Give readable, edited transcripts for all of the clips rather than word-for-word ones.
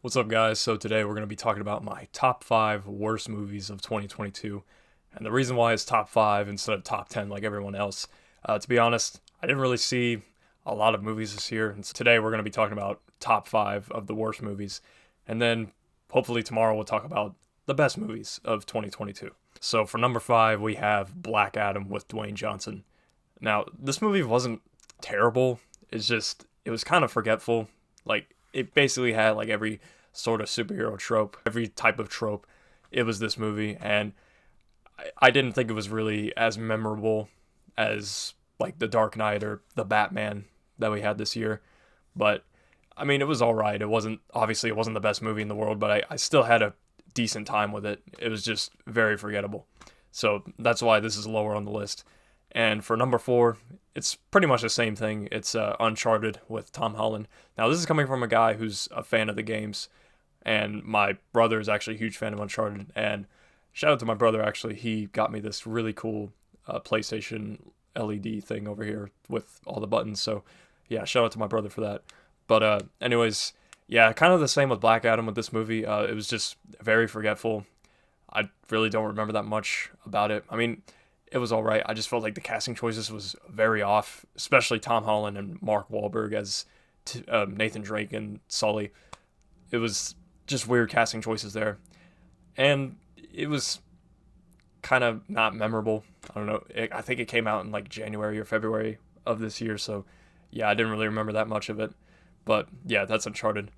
What's up, guys? So today we're going to be talking about my top 5 worst movies of 2022. And the reason why it's top 5 instead of top 10 like everyone else. To be honest, I didn't really see a lot of movies this year. And so today we're going to be talking about top 5 of the worst movies. And then hopefully tomorrow we'll talk about the best movies of 2022. So for number 5, we have Black Adam with Dwayne Johnson. Now, this movie wasn't terrible. It was kind of forgetful. Like, it basically had like every sort of superhero trope, every type of trope. It was this movie, and I didn't think it was really as memorable as like The Dark Knight or The Batman that we had this year. But I mean, it was all right. It wasn't the best movie in the world, but I still had a decent time with it. It was just very forgettable. So that's why this is lower on the list. And for number 4, it's pretty much the same thing. It's Uncharted with Tom Holland. Now, this is coming from a guy who's a fan of the games, and my brother is actually a huge fan of Uncharted. And shout out to my brother, actually. He got me this really cool PlayStation LED thing over here with all the buttons. So, yeah, shout out to my brother for that. But anyways, yeah, kind of the same with Black Adam with this movie. It was just very forgetful. I really don't remember that much about it. I mean, it was all right. I just felt like the casting choices was very off, especially Tom Holland and Mark Wahlberg as Nathan Drake and Sully. It was just weird casting choices there, and it was kind of not memorable. I don't know. I think it came out in like January or February of this year, so yeah, I didn't really remember that much of it. But yeah, that's Uncharted.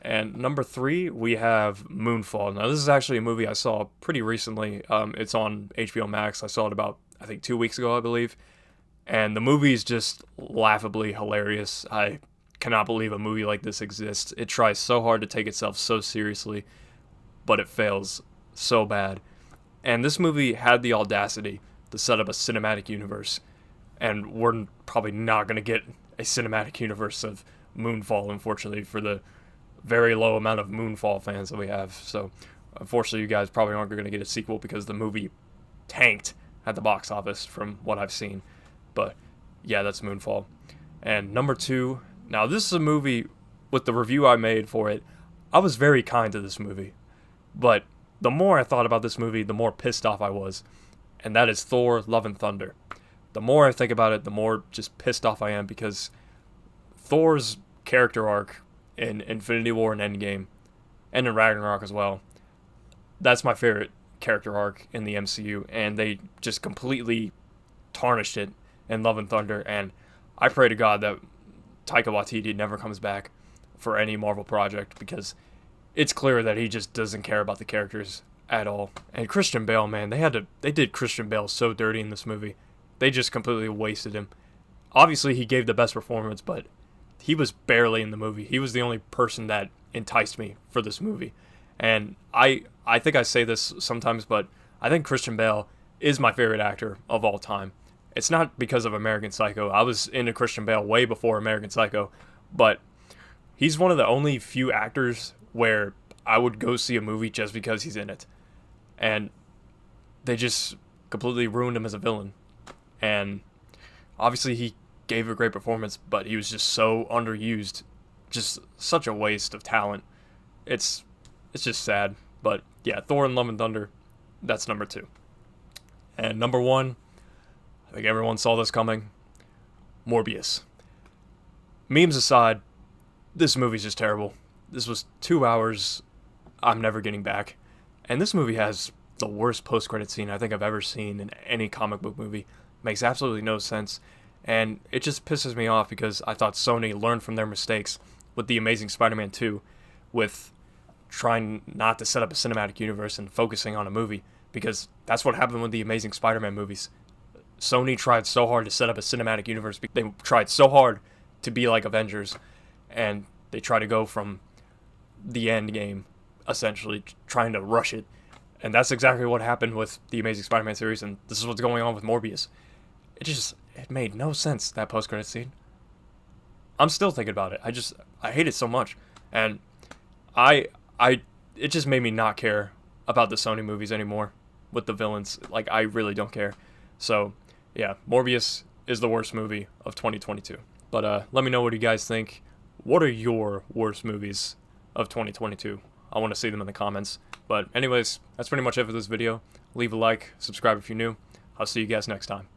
And number 3, we have Moonfall. Now, this is actually a movie I saw pretty recently. It's on HBO Max. I saw it about, I think, 2 weeks ago, I believe. And the movie is just laughably hilarious. I cannot believe a movie like this exists. It tries so hard to take itself so seriously, but it fails so bad. And this movie had the audacity to set up a cinematic universe. And we're probably not going to get a cinematic universe of Moonfall, unfortunately, for the very low amount of Moonfall fans that we have. So, unfortunately, you guys probably aren't going to get a sequel because the movie tanked at the box office from what I've seen. But, yeah, that's Moonfall. And number 2, now this is a movie, with the review I made for it, I was very kind to this movie. But the more I thought about this movie, the more pissed off I was. And that is Thor, Love and Thunder. The more I think about it, the more just pissed off I am because Thor's character arc in Infinity War and Endgame, and in Ragnarok as well. That's my favorite character arc in the MCU, and they just completely tarnished it in Love and Thunder, and I pray to God that Taika Waititi never comes back for any Marvel project, because it's clear that he just doesn't care about the characters at all. And Christian Bale, man, they did Christian Bale so dirty in this movie. They just completely wasted him. Obviously, he gave the best performance, but he was barely in the movie. He was the only person that enticed me for this movie. And I think I say this sometimes, but I think Christian Bale is my favorite actor of all time. It's not because of American Psycho. I was into Christian Bale way before American Psycho, but he's one of the only few actors where I would go see a movie just because he's in it. And they just completely ruined him as a villain. And obviously he gave a great performance, but he was just so underused. Just such a waste of talent. It's just sad. But yeah, Thor and Love and Thunder, that's number 2. And number 1, I think everyone saw this coming, Morbius. Memes aside, this movie's just terrible. This was 2 hours I'm never getting back. And this movie has the worst post-credit scene I think I've ever seen in any comic book movie. Makes absolutely no sense. And it just pisses me off because I thought Sony learned from their mistakes with The Amazing Spider-Man 2, with trying not to set up a cinematic universe and focusing on a movie, because that's what happened with the Amazing Spider-Man movies. Sony tried so hard to set up a cinematic universe. They tried so hard to be like Avengers, and they try to go from the end game, essentially, trying to rush it. And that's exactly what happened with the Amazing Spider-Man series, and this is what's going on with Morbius. It made no sense, that post-credit scene. I'm still thinking about it. I hate it so much. And it just made me not care about the Sony movies anymore with the villains. Like, I really don't care. So, yeah, Morbius is the worst movie of 2022. But let me know what you guys think. What are your worst movies of 2022. I want to see them in the comments. But anyways, that's pretty much it for this video. Leave a like, subscribe if you're new. I'll see you guys next time.